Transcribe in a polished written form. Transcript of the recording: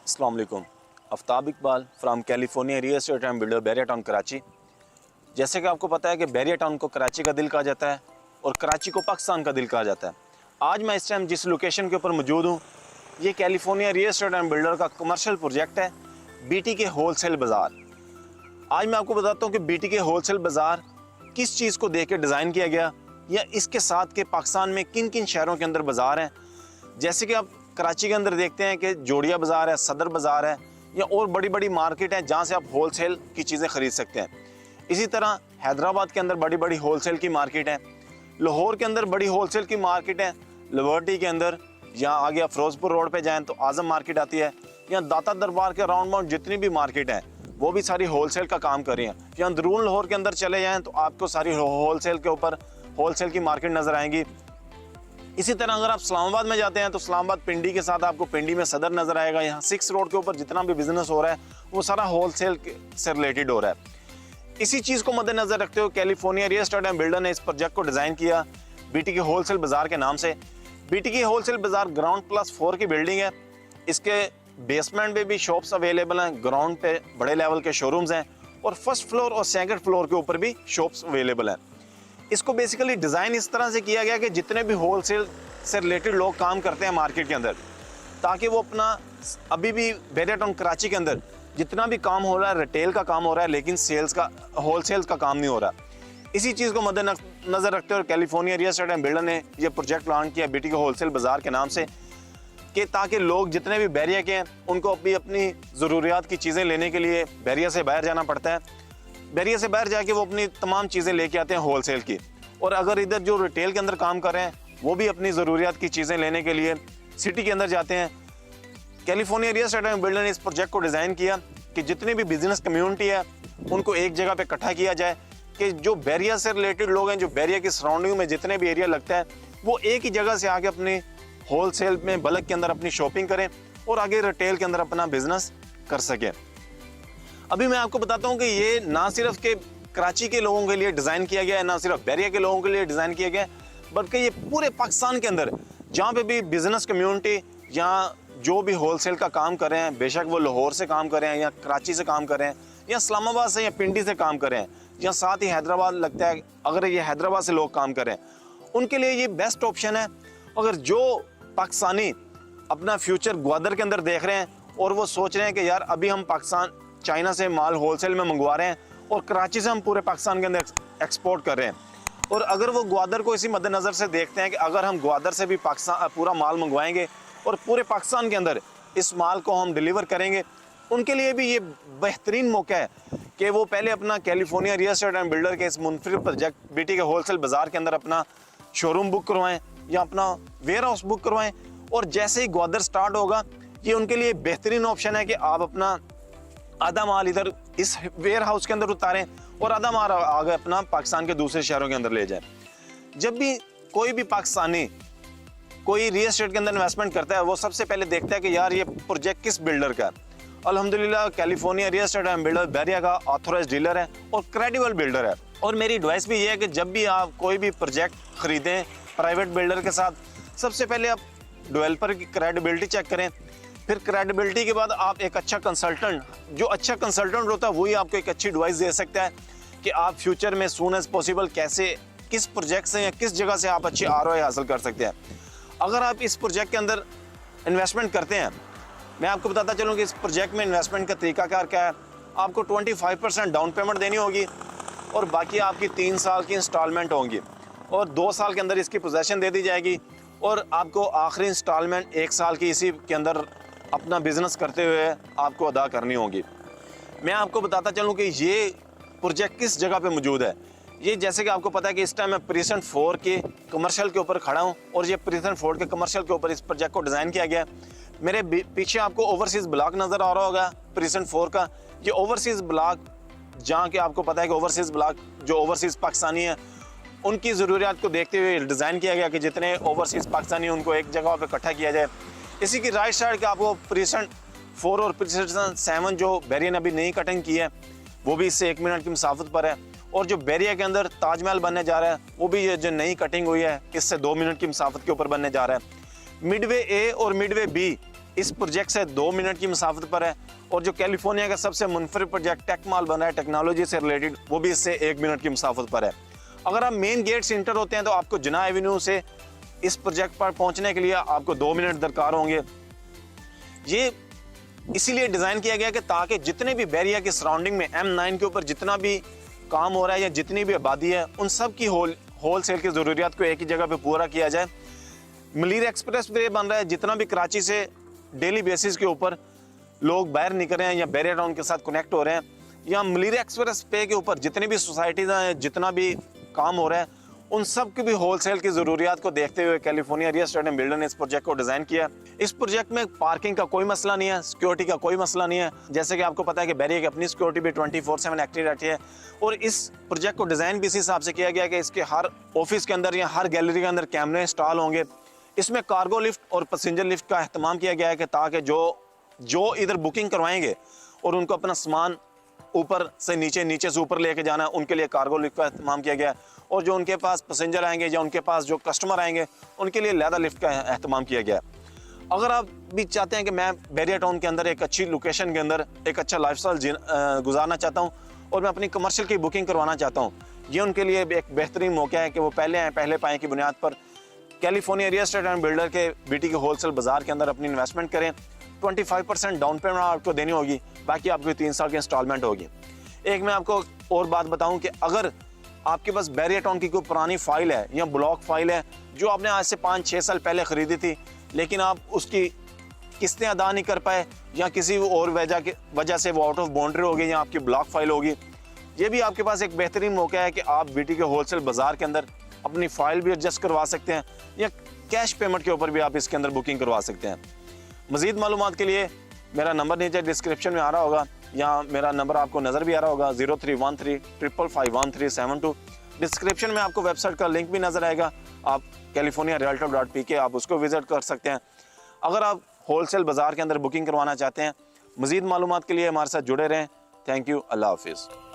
अस्सलाम वालेकुम। Aftab Iqbal from California real estate and builder Bahria town Karachi. जैसे कि आपको पता है कि बैरिया टाउन को कराची का दिल कहा जाता है और कराची को पाकिस्तान का दिल कहा जाता है। आज मैं इस टाइम जिस लोकेशन के ऊपर मौजूद हूँ, ये California real estate and builder का कमर्शियल प्रोजेक्ट है, BTK होलसेल बाज़ार। आज मैं आपको बताता हूँ कि BTK होलसेल बाज़ार किस चीज़ को देख के डिज़ाइन किया गया, या इसके साथ के पाकिस्तान में किन किन शहरों के अंदर बाज़ार हैं। जैसे कि आप कराची के अंदर देखते हैं कि जोड़िया बाज़ार है, सदर बाज़ार है, या और बड़ी बड़ी मार्केट है जहाँ से आप होलसेल की चीज़ें ख़रीद सकते हैं। इसी तरह हैदराबाद के अंदर बड़ी बड़ी होलसेल की मार्केट है, लाहौर के अंदर बड़ी होलसेल की मार्केट है, लिबर्टी के अंदर, यहाँ आगे फिरोजपुर रोड पे जाएं तो आज़म मार्केट आती है, या दाता दरबार के राउंड बाउंड जितनी भी मार्केट हैं वो भी सारी होलसेल का काम कर रही हैं। या अंदरून लाहौर के अंदर चले जाएँ तो आपको सारी होलसेल के ऊपर होलसेल की मार्केट नज़र आएंगी। इसी तरह अगर आप इस्लामाबाद में जाते हैं तो इस्लामाबाद पिंडी के साथ आपको पिंडी में सदर नज़र आएगा। यहाँ 6 रोड के ऊपर जितना भी बिजनेस हो रहा है वो सारा होलसेल से रिलेटेड हो रहा है। इसी चीज़ को मद्देनजर रखते हुए California real estate and builder ने इस प्रोजेक्ट को डिज़ाइन किया BTK होलसेल बाज़ार के नाम से। BTK होलसेल बाज़ार ग्राउंड +4 की बिल्डिंग है। इसके बेसमेंट में भी शॉप्स अवेलेबल हैं, ग्राउंड पे बड़े लेवल के शोरूम्स हैं, और फर्स्ट फ्लोर और सेकंड फ्लोर के ऊपर भी शॉप्स अवेलेबल हैं। इसको बेसिकली डिज़ाइन इस तरह से किया गया कि जितने भी होलसेल से रिलेटेड लोग काम करते हैं मार्केट के अंदर, ताकि वो अपना अभी भी बैरिया टाउन कराची के अंदर जितना भी काम हो रहा है रिटेल का काम हो रहा है, लेकिन सेल्स का होलसेल का काम नहीं हो रहा। इसी चीज़ को मद्देनजर रखते हुए California real estate and builder ने यह प्रोजेक्ट लॉन्च किया BTK होलसेल बाज़ार के नाम से, कि ताकि लोग जितने भी बैरिया के हैं उनको अपनी ज़रूरियात की चीज़ें लेने के लिए बैरिया से बाहर जाना पड़ता है। बैरिया से बाहर जाके वो अपनी तमाम चीज़ें लेके आते हैं होलसेल की, और अगर इधर जो रिटेल के अंदर काम कर रहे हैं वो भी अपनी ज़रूरियात की चीज़ें लेने के लिए सिटी के अंदर जाते हैं। California real estate and builder ने इस प्रोजेक्ट को डिज़ाइन किया कि जितनी भी बिजनेस कम्युनिटी है उनको एक जगह पे इकट्ठा किया जाए, कि जो बैरिया से रिलेटेड लोग हैं, जो बैरिया की सराउंडिंग में जितने भी एरिया लगता है, वो एक ही जगह से आके अपनी होलसेल में बल्क के अंदर अपनी शॉपिंग करें और आगे रिटेल के अंदर अपना बिजनेस कर सकें। अभी मैं आपको बताता हूँ कि ये ना सिर्फ के कराची के लोगों के लिए डिज़ाइन किया गया है, ना सिर्फ बैरिया के लोगों के लिए डिज़ाइन किया गया है, बल्कि ये पूरे पाकिस्तान के अंदर जहाँ पे भी बिजनेस कम्युनिटी, यहाँ जो भी होलसेल का काम कर रहे हैं, बेशक वो लाहौर से काम कर रहे हैं, या कराची से काम कर रहे हैं, या इस्लामाबाद से या पिंडी से काम कर रहे हैं, या साथ ही हैदराबाद लगता है, अगर ये हैदराबाद से लोग काम कर रहे हैं, उनके लिए ये बेस्ट ऑप्शन है। अगर जो पाकिस्तानी अपना फ्यूचर ग्वादर के अंदर देख रहे हैं और वो सोच रहे हैं कि यार अभी हम पाकिस्तान चाइना से माल होलसेल में मंगवा रहे हैं और कराची से हम पूरे पाकिस्तान के अंदर एक्सपोर्ट कर रहे हैं, और अगर वो ग्वादर को इसी मद्देनज़र से देखते हैं कि अगर हम ग्वादर से भी पाकिस्तान पूरा माल मंगवाएंगे और पूरे पाकिस्तान के अंदर इस माल को हम डिलीवर करेंगे, उनके लिए भी ये बेहतरीन मौका है कि वो पहले अपना California real estate and builder के इस मुनफरिद प्रोजेक्ट BTK होलसेल बाज़ार के अंदर अपना शोरूम बुक करवाएं या अपना वेयर हाउस बुक करवाएं, और जैसे ही ग्वादर स्टार्ट होगा ये उनके लिए बेहतरीन ऑप्शन है कि आप अपना आधा माल इधर इस वेयर हाउस के अंदर उतारें और आधा माल आगे अपना पाकिस्तान के दूसरे शहरों के अंदर ले जाएं। जब भी कोई भी पाकिस्तानी कोई रियल एस्टेट के अंदर इन्वेस्टमेंट करता है, वो सबसे पहले देखता है कि यार ये प्रोजेक्ट किस बिल्डर का है। अल्हम्दुलिल्लाह California real estate and builder Bahria का ऑथोराइज्ड डीलर है और क्रेडिबल बिल्डर है। और मेरी एडवाइस भी ये है कि जब भी आप कोई भी प्रोजेक्ट खरीदें प्राइवेट बिल्डर के साथ, सबसे पहले आप डेवलपर की क्रेडिबिलिटी चेक करें, फिर क्रेडिबिलिटी के बाद आप एक अच्छा कंसल्टेंट, जो अच्छा कंसल्टेंट होता है वही आपको एक अच्छी एडवाइस दे सकता है कि आप फ्यूचर में सून एज पॉसिबल कैसे किस प्रोजेक्ट से या किस जगह से आप अच्छी ROI हासिल कर सकते हैं। अगर आप इस प्रोजेक्ट के अंदर इन्वेस्टमेंट करते हैं, मैं आपको बताता चलूँ कि इस प्रोजेक्ट में इन्वेस्टमेंट का तरीकाकार क्या है। आपको 25% डाउन पेमेंट देनी होगी और बाकी आपकी 3 साल की इंस्टॉलमेंट होंगी, और 2 साल के अंदर इसकी पोजेसन दे दी जाएगी, और आपको आखिरी इंस्टॉलमेंट 1 साल की इसी के अंदर अपना बिजनेस करते हुए आपको अदा करनी होगी। मैं आपको बताता चलूँ कि ये प्रोजेक्ट किस जगह पे मौजूद है। ये जैसे कि आपको पता है कि इस टाइम मैं प्रीसेंट 4 के कमर्शियल के ऊपर खड़ा हूँ, और ये प्रीसेंट 4 के कमर्शियल के ऊपर इस प्रोजेक्ट को डिज़ाइन किया गया है। मेरे पीछे आपको ओवरसीज़ ब्लॉक नज़र आ रहा होगा प्रीसेंट 4 का। ये ओवरसीज़ ब्लॉक, जहाँ के आपको पता है कि ओवरसीज़ ब्लॉक जो ओवरसीज़ पाकिस्तानी है उनकी ज़रूरियात को देखते हुए डिज़ाइन किया गया कि जितने ओवरसीज़ पाकिस्तानी हैं उनको एक जगह पर इकट्ठा किया जाए। इसी की राइट साइड के आपको प्रीसेंट 4 और प्रीसेंट 7 जो बैरिया ने अभी नई कटिंग की है वो भी इससे 1 मिनट की मुसाफत पर है, और जो बैरिया के अंदर ताजमहल बनने जा रहा है वो भी ये जो नई कटिंग हुई है इससे 2 मिनट की मुसाफत के ऊपर बनने जा रहा है। मिडवे A और मिडवे B इस प्रोजेक्ट से 2 मिनट की मुसाफत पर है, और जो कैलिफोर्निया का सबसे मुनफरिद प्रोजेक्ट टेक मॉल बन रहा है टेक्नोलॉजी से रिलेटेड, वो भी इससे 1 मिनट की मुसाफत पर है। अगर आप मेन गेट से इंटर होते हैं तो आपको जिना एवेन्यू से इस प्रोजेक्ट पर पहुंचने के लिए आपको 2 मिनट दरकार होंगे। ये इसीलिए डिज़ाइन किया गया कि ताकि जितने भी बैरिया के सराउंडिंग में M9 के ऊपर जितना भी काम हो रहा है या जितनी भी आबादी है, उन सब की होल सेल की ज़रूरियात को एक ही जगह पे पूरा किया जाए। मलीर एक्सप्रेस वे बन रहा है, जितना भी कराची से डेली बेसिस के ऊपर लोग बाहर निकल रहे हैं या बैरिया टाउन के साथ कनेक्ट हो रहे हैं, या मलीर एक्सप्रेस वे के ऊपर जितनी भी सोसाइटीज़ हैं, जितना भी काम हो रहा है, उन सब की भी होलसेल की ज़रूरियात को देखते हुए California real estate and builder ने इस प्रोजेक्ट को डिज़ाइन किया। इस प्रोजेक्ट में पार्किंग का कोई मसला नहीं है, सिक्योरिटी का कोई मसला नहीं है। जैसे कि आपको पता है कि बैरिया की अपनी सिक्योरिटी भी 24/7 एक्टिव रहती है, और इस प्रोजेक्ट को डिज़ाइन भी इस हिसाब से किया गया कि इसके हर ऑफिस के अंदर या हर गैलरी के अंदर कैमरे इंस्टॉल होंगे। इसमें कार्गो लिफ्ट और पैसेंजर लिफ्ट का अहतमाम किया गया है कि ताकि जो इधर बुकिंग करवाएंगे और उनको अपना सामान ऊपर से नीचे, नीचे से ऊपर लेके जाना है, उनके लिए कार्गो लिफ्ट का इस्तेमाल किया गया है। और जो उनके पास पैसेंजर आएंगे या उनके पास जो कस्टमर आएंगे, उनके लिए लेदर लिफ्ट का इस्तेमाल किया गया है। अगर आप भी चाहते हैं कि मैं बैरिया टाउन के अंदर एक अच्छी लोकेशन के अंदर एक अच्छा लाइफस्टाइल गुजारना चाहता हूँ और मैं अपनी कमर्शियल की बुकिंग करवाना चाहता हूँ, ये उनके लिए एक बेहतरीन मौका है कि वो पहले आएँ, पहले पाएँ की बुनियाद पर California real estate and builder के बीटी के होलसेल बाजार के अंदर अपनी इन्वेस्टमेंट करें। 25% डाउन पेमेंट आपको देनी होगी, बाकी आपको 3 साल की इंस्टॉलमेंट होगी। एक मैं आपको और बात बताऊं कि अगर आपके पास बैरिया टाउन की कोई पुरानी फाइल है या ब्लॉक फाइल है जो आपने आज से 5-6 साल पहले ख़रीदी थी, लेकिन आप उसकी किस्तें अदा नहीं कर पाए या किसी और वजह से वो आउट ऑफ बाउंड्री हो गई या आपकी ब्लॉक फाइल होगी, ये भी आपके पास एक बेहतरीन मौका है कि आप बीटी के होलसेल बाज़ार के अंदर अपनी फ़ाइल भी एडजस्ट करवा सकते हैं या कैश पेमेंट के ऊपर भी आप इसके अंदर बुकिंग करवा सकते हैं। मज़ीद मालूमात के लिए मेरा नंबर नीचे डिस्क्रिप्शन में आ रहा होगा, या मेरा नंबर आपको नज़र भी आ रहा होगा 0313555137 डिस्क्रिप्शन में आपको वेबसाइट का लिंक भी नज़र आएगा। आप californiarealtor.pk आप उसको विज़िट कर सकते हैं। अगर आप होलसेल बाज़ार के अंदर बुकिंग करवाना चाहते हैं, मज़ीद मालूमात के लिए हमारे साथ जुड़े रहें। थैंक यू, अल्लाह हाफिज़।